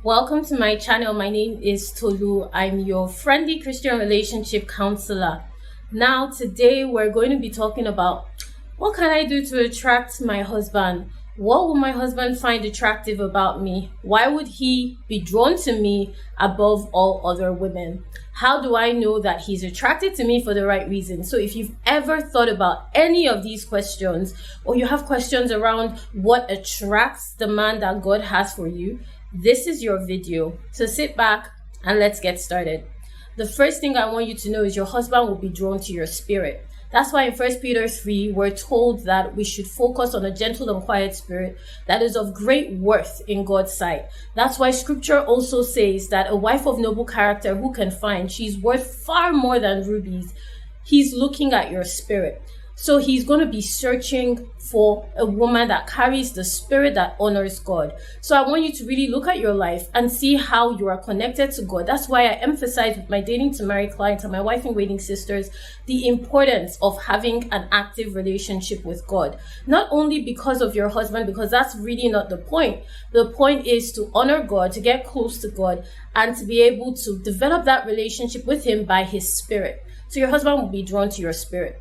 Welcome to my channel. My name is Tolu. I'm your friendly Christian relationship counselor. Now, today we're going to be talking about what can I do to attract my husband? What will my husband find attractive about me? Why would he be drawn to me above all other women? How do I know that he's attracted to me for the right reason? So if you've ever thought about any of these questions, or you have questions around what attracts the man that God has for you, this is your video. So sit back and let's get started. The first thing I want you to know is your husband will be drawn to your spirit. That's why in 1 Peter 3, we're told that we should focus on a gentle and quiet spirit that is of great worth in God's sight. That's why scripture also says that a wife of noble character who can find, she's worth far more than rubies. He's looking at your spirit. So he's going to be searching for a woman that carries the spirit that honors God. So I want you to really look at your life and see how you are connected to God. That's why I emphasize with my dating to marry clients and my wife in waiting sisters, the importance of having an active relationship with God. Not only because of your husband, because that's really not the point. The point is to honor God, to get close to God, and to be able to develop that relationship with him by his spirit. So your husband will be drawn to your spirit.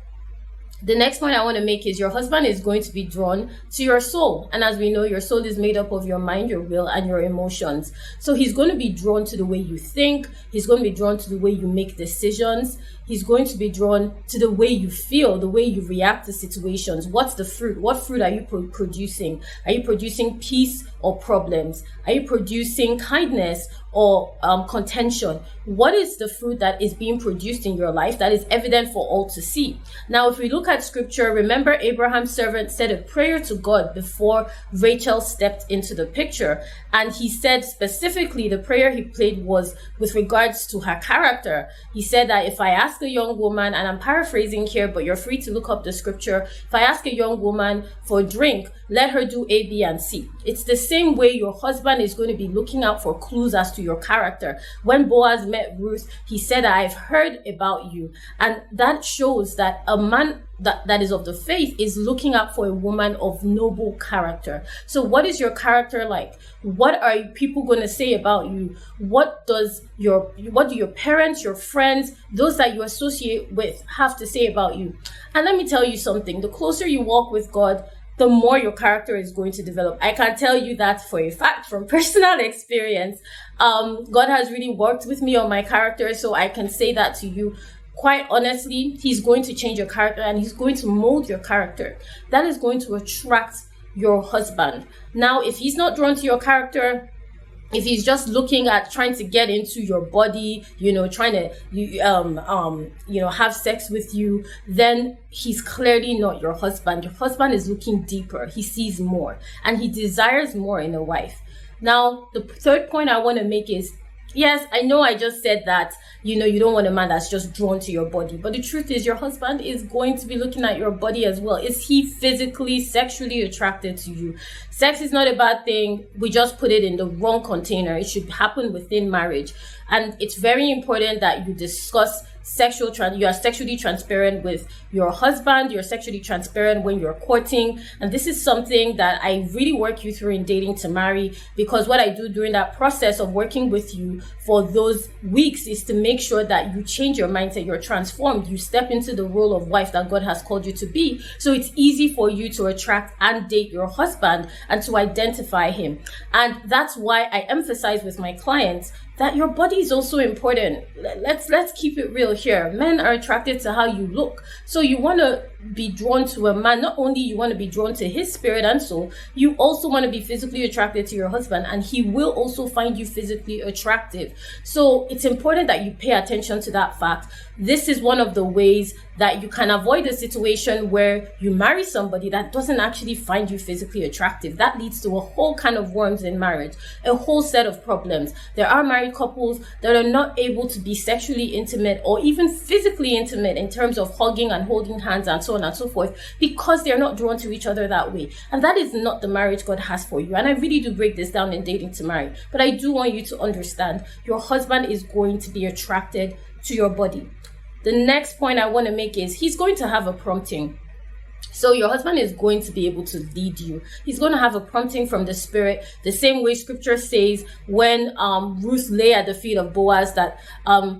The next point I want to make is your husband is going to be drawn to your soul. And as we know, your soul is made up of your mind, your will, and your emotions. So he's going to be drawn to the way you think. He's going to be drawn to the way you make decisions. He's going to be drawn to the way you feel, the way you react to situations. What's the fruit? What fruit are you producing? Are you producing peace or problems? Are you producing kindness or contention? What is the fruit that is being produced in your life that is evident for all to see? Now, if we look at scripture, remember Abraham's servant said a prayer to God before Rachel stepped into the picture. And he said specifically the prayer he prayed was with regards to her character. He said that if I ask a young woman, and I'm paraphrasing here, but you're free to look up the scripture. If I ask a young woman for a drink, let her do A, B, and C. It's the same way your husband is going to be looking out for clues as to your character. When Boaz met Ruth, he said, I've heard about you. And that shows that a man that is of the faith is looking out for a woman of noble character. So what is your character like? What are people going to say about you? What do your parents, your friends, those that you associate with have to say about you? And let me tell you something, the closer you walk with God, the more your character is going to develop. I can tell you that for a fact from personal experience. God has really worked with me on my character, so I can say that to you. Quite honestly, he's going to change your character and he's going to mold your character. That is going to attract your husband. Now, if he's not drawn to your character, if he's just looking at trying to get into your body, trying to, have sex with you, then he's clearly not your husband. Your husband is looking deeper. He sees more and he desires more in a wife. Now, the third point I want to make is, yes, I know I just said that, you don't want a man that's just drawn to your body. But the truth is your husband is going to be looking at your body as well. Is he physically, sexually attracted to you? Sex is not a bad thing. We just put it in the wrong container. It should happen within marriage. And it's very important that you discuss you are sexually transparent with your husband. You're sexually transparent when you're courting. And this is something that I really work you through in dating to marry, because what I do during that process of working with you for those weeks is to make sure that you change your mindset, you're transformed, you step into the role of wife that God has called you to be. So it's easy for you to attract and date your husband and to identify him. And that's why I emphasize with my clients that your body is also important. Let's keep it real here. Men are attracted to how you look. So you want to be drawn to a man. Not only you want to be drawn to his spirit and soul, you also want to be physically attracted to your husband, and he will also find you physically attractive. So it's important that you pay attention to that fact. This is one of the ways that you can avoid a situation where you marry somebody that doesn't actually find you physically attractive. That leads to a whole kind of worms in marriage, a whole set of problems. There are married couples that are not able to be sexually intimate or even physically intimate in terms of hugging and holding hands and so on and so forth, because they're not drawn to each other that way. And that is not the marriage God has for you. And I really do break this down in dating to marry. But I do want you to understand your husband is going to be attracted to your body. The next point I want to make is he's going to have a prompting. So your husband is going to be able to lead you. He's going to have a prompting from the Spirit, the same way scripture says when Ruth lay at the feet of Boaz that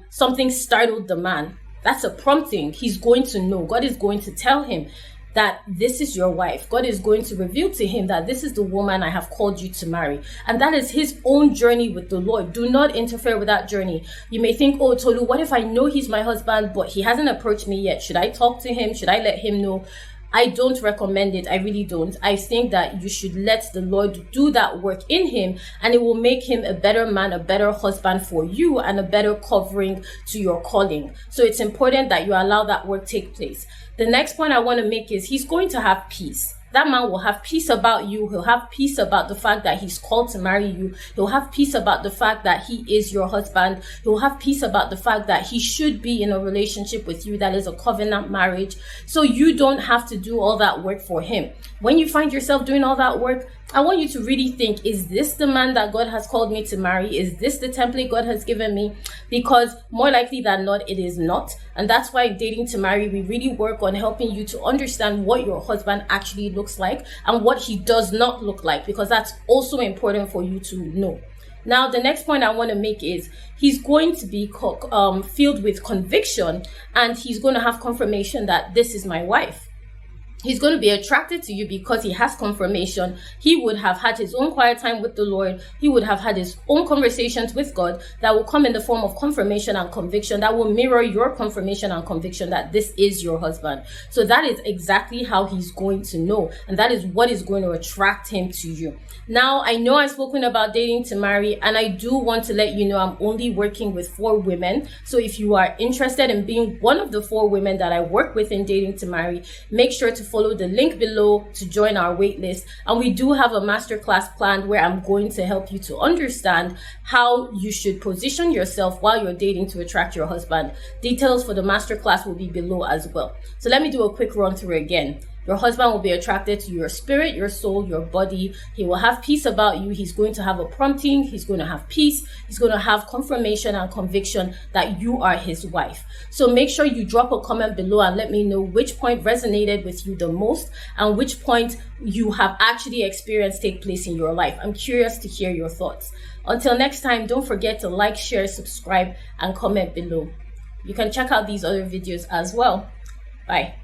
something startled the man. That's a prompting. He's going to know. God is going to tell him that this is your wife. God is going to reveal to him that this is the woman I have called you to marry. And that is his own journey with the Lord. Do not interfere with that journey. You may think, oh, Tolu, what if I know he's my husband, but he hasn't approached me yet? Should I talk to him? Should I let him know? I don't recommend it. I really don't. I think that you should let the Lord do that work in him, and it will make him a better man, a better husband for you, and a better covering to your calling. So it's important that you allow that work take place. The next point I want to make is he's going to have peace. That man will have peace about you. He'll have peace about the fact that he's called to marry you. He'll have peace about the fact that he is your husband. He'll have peace about the fact that he should be in a relationship with you that is a covenant marriage. So you don't have to do all that work for him. When you find yourself doing all that work, I want you to really think, is this the man that God has called me to marry? Is this the template God has given me? Because more likely than not, it is not. And that's why Dating to Marry, we really work on helping you to understand what your husband actually looks like and what he does not look like, because that's also important for you to know. Now, the next point I want to make is he's going to be filled with conviction, and he's going to have confirmation that this is my wife. He's going to be attracted to you because he has confirmation. He would have had his own quiet time with the Lord. He would have had his own conversations with God that will come in the form of confirmation and conviction that will mirror your confirmation and conviction that this is your husband. So that is exactly how he's going to know. And that is what is going to attract him to you. Now, I know I've spoken about Dating to Marry, and I do want to let you know I'm only working with 4 women. So if you are interested in being one of the 4 women that I work with in Dating to Marry, make sure to follow the link below to join our wait list. And we do have a masterclass planned where I'm going to help you to understand how you should position yourself while you're dating to attract your husband. Details for the masterclass will be below as well. So let me do a quick run through again. Your husband will be attracted to your spirit, your soul, your body. He will have peace about you. He's going to have a prompting. He's going to have peace. He's going to have confirmation and conviction that you are his wife. So make sure you drop a comment below and let me know which point resonated with you the most and which point you have actually experienced take place in your life. I'm curious to hear your thoughts. Until next time, don't forget to like, share, subscribe, and comment below. You can check out these other videos as well. Bye.